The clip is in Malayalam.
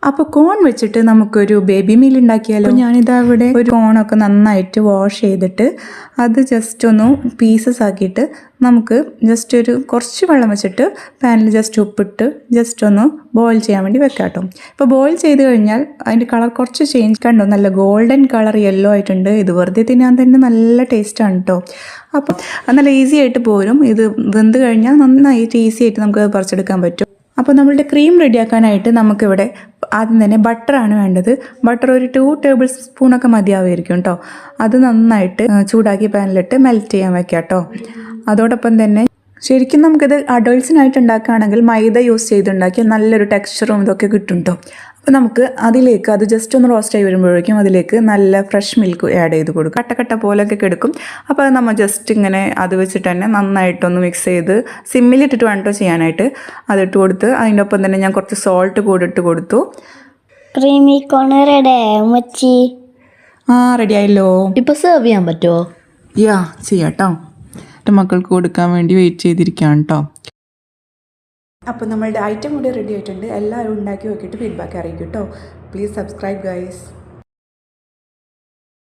അപ്പോൾ കോൺ വെച്ചിട്ട് നമുക്കൊരു ബേബി മീൽ ഉണ്ടാക്കിയാലോ. ഞാനിതാ ഇവിടെ ഒരു കോണൊക്കെ നന്നായിട്ട് വാഷ് ചെയ്തിട്ട് അത് ജസ്റ്റ് ഒന്ന് പീസസ് ആക്കിയിട്ട് നമുക്ക് ജസ്റ്റ് ഒരു കുറച്ച് വെള്ളം വെച്ചിട്ട് പാനിൽ ജസ്റ്റ് ഉപ്പിട്ട് ജസ്റ്റ് ഒന്ന് ബോയിൽ ചെയ്യാൻ വേണ്ടി വെക്കാം കേട്ടോ. ഇപ്പോൾ ബോയിൽ ചെയ്ത് കഴിഞ്ഞാൽ അതിൻ്റെ കളർ കുറച്ച് ചേഞ്ച് കണ്ടോ, നല്ല ഗോൾഡൻ കളർ യെല്ലോ ആയിട്ടുണ്ട്. ഇത് വെറുതെ തിന്നാൻ തന്നെ നല്ല ടേസ്റ്റാണ് കേട്ടോ. അപ്പോൾ നല്ല ഈസി ആയിട്ട് പോരും. ഇത് വെന്ത് കഴിഞ്ഞാൽ നന്നായിട്ട് ഈസി ആയിട്ട് നമുക്ക് പറിച്ചെടുക്കാൻ പറ്റും. അപ്പോൾ നമ്മളുടെ ക്രീം റെഡിയാക്കാനായിട്ട് നമുക്കിവിടെ ആദ്യം തന്നെ ബട്ടറാണ് വേണ്ടത്. ബട്ടർ ഒരു 2 ടേബിൾ സ്പൂണൊക്കെ മതിയാവുമായിരിക്കും കേട്ടോ. അത് നന്നായിട്ട് ചൂടാക്കി പാനിലിട്ട് മെൽറ്റ് ചെയ്യാൻ വെക്കാം കേട്ടോ. അതോടൊപ്പം തന്നെ ശരിക്കും നമുക്കിത് അഡൾട്ട്സിനായിട്ട് ഉണ്ടാക്കുകയാണെങ്കിൽ മൈദ യൂസ് ചെയ്തുണ്ടാക്കിയാൽ നല്ലൊരു ടെക്സ്ചറും ഇതൊക്കെ കിട്ടും കേട്ടോ. അപ്പോൾ നമുക്ക് അതിലേക്ക് അത് ജസ്റ്റ് ഒന്ന് റോസ്റ്റ് ആയി വരുമ്പോഴേക്കും അതിലേക്ക് നല്ല ഫ്രഷ് മിൽക്ക് ആഡ് ചെയ്ത് കൊടുക്കും. കട്ട പോലെയൊക്കെ കിടക്കും. അപ്പോൾ അത് നമ്മൾ ജസ്റ്റ് ഇങ്ങനെ അത് വെച്ചിട്ട് തന്നെ നന്നായിട്ടൊന്ന് മിക്സ് ചെയ്ത് സിമ്മിലിട്ടിട്ട് വേണം കേട്ടോ ചെയ്യാനായിട്ട്. അതിട്ട് കൊടുത്ത് അതിൻ്റെ ഒപ്പം തന്നെ ഞാൻ കുറച്ച് സോൾട്ട് കൂടെ ഇട്ട് കൊടുത്തു. ക്രീമി കോൺ റെഡി മച്ചി. റെഡി ആയല്ലോ. ഇപ്പോൾ സെർവ് ചെയ്യാൻ പറ്റുമോ? ചെയ്യാം കേട്ടോ. എൻ്റെ മക്കൾക്ക് കൊടുക്കാൻ വേണ്ടി വെയിറ്റ് ചെയ്തിരിക്കുകയാണ് കേട്ടോ. അപ്പോൾ നമ്മളുടെ ഐറ്റം കൂടി റെഡി ആയിട്ടുണ്ട്. എല്ലാവരും ഉണ്ടാക്കി നോക്കിയിട്ട് ഫീഡ്ബാക്ക് അറിയിക്കും കേട്ടോ. Please subscribe guys.